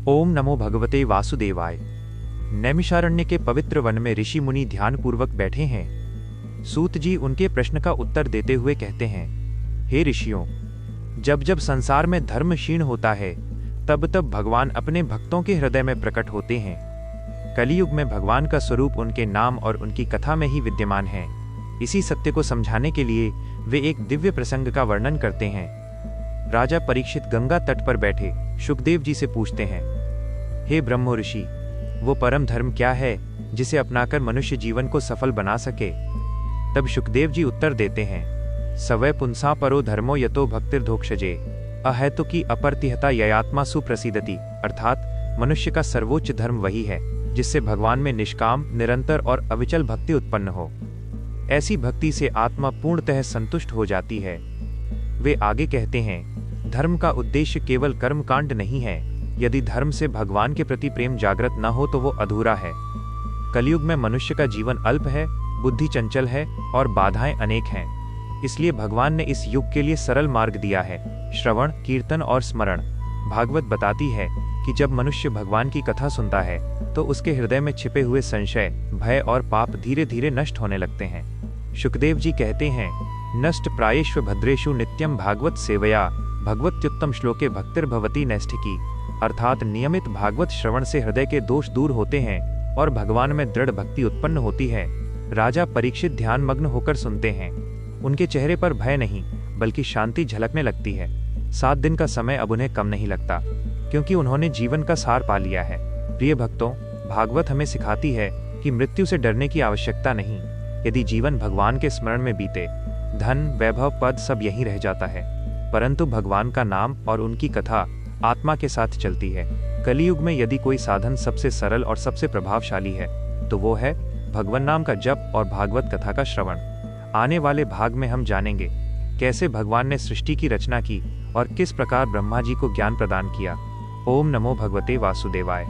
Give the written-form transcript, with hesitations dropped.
ओम नमो भगवते वासुदेवाय। नैमिषारण्य के पवित्र वन में ऋषि मुनि ध्यानपूर्वक बैठे हैं। सूत जी उनके प्रश्न का उत्तर देते हुए कहते हैं, हे ऋषियों, जब जब संसार में धर्म क्षीण होता है तब तब भगवान अपने भक्तों के हृदय में प्रकट होते हैं। कलियुग में भगवान का स्वरूप उनके नाम और उनकी कथा में ही विद्यमान है। इसी सत्य को समझाने के लिए वे एक दिव्य प्रसंग का वर्णन करते हैं। राजा परीक्षित गंगा तट पर बैठे शुकदेव जी से पूछते हैं, हे ब्रह्म ऋषि, वो परम धर्म क्या है जिसे अपनाकर मनुष्य जीवन को सफल बना सके। तब शुकदेव जी उत्तर देते हैं, सवै पुंसा परो धर्मो यतो भक्तिर्धोक्षजे अहेतु की अपर्तिहता ययात्मा सुप्रसिद्धति। अर्थात मनुष्य का सर्वोच्च धर्म वही है जिससे भगवान में निष्काम, निरंतर और अविचल भक्ति उत्पन्न हो। ऐसी भक्ति से आत्मा पूर्णतः संतुष्ट हो जाती है। वे आगे कहते हैं, धर्म का उद्देश्य केवल कर्मकांड नहीं है। यदि धर्म से भगवान के प्रति प्रेम जागृत न हो तो वो अधूरा है। कलयुग में मनुष्य का जीवन अल्प है, बुद्धि चंचल है और बाधाएं अनेक हैं। इसलिए भगवान ने इस युग के लिए सरल मार्ग दिया है, श्रवण, कीर्तन और स्मरण। भागवत बताती है कि जब मनुष्य भगवान की कथा सुनता है तो उसके हृदय में छिपे हुए संशय, भय और पाप धीरे धीरे नष्ट होने लगते हैं। शुकदेव जी कहते हैं, नष्ट प्रायेष्व भद्रेषु नित्यम भागवत सेवया भगवत्युत्तम श्लोके भक्तिर्भवती नैष्ठिकी। अर्थात नियमित भागवत श्रवण से हृदय के दोष दूर होते हैं और भगवान में दृढ़ भक्ति उत्पन्न होती है। राजा परीक्षित ध्यान मग्न होकर सुनते हैं। उनके चेहरे पर भय नहीं बल्कि शांति झलकने लगती है। 7 दिन का समय अब उन्हें कम नहीं लगता, क्योंकि उन्होंने जीवन का सार पा लिया है। प्रिय भक्तों, भागवत हमें सिखाती है कि मृत्यु से डरने की आवश्यकता नहीं। यदि जीवन भगवान के स्मरण में बीते, धन, वैभव, पद सब यहीं रह जाता है, परंतु भगवान का नाम और उनकी कथा आत्मा के साथ चलती है। कलियुग में यदि कोई साधन सबसे सरल और सबसे प्रभावशाली है तो वो है भगवान नाम का जप और भागवत कथा का श्रवण। आने वाले भाग में हम जानेंगे कैसे भगवान ने सृष्टि की रचना की और किस प्रकार ब्रह्मा जी को ज्ञान प्रदान किया। ओम नमो भगवते वासुदेवाय।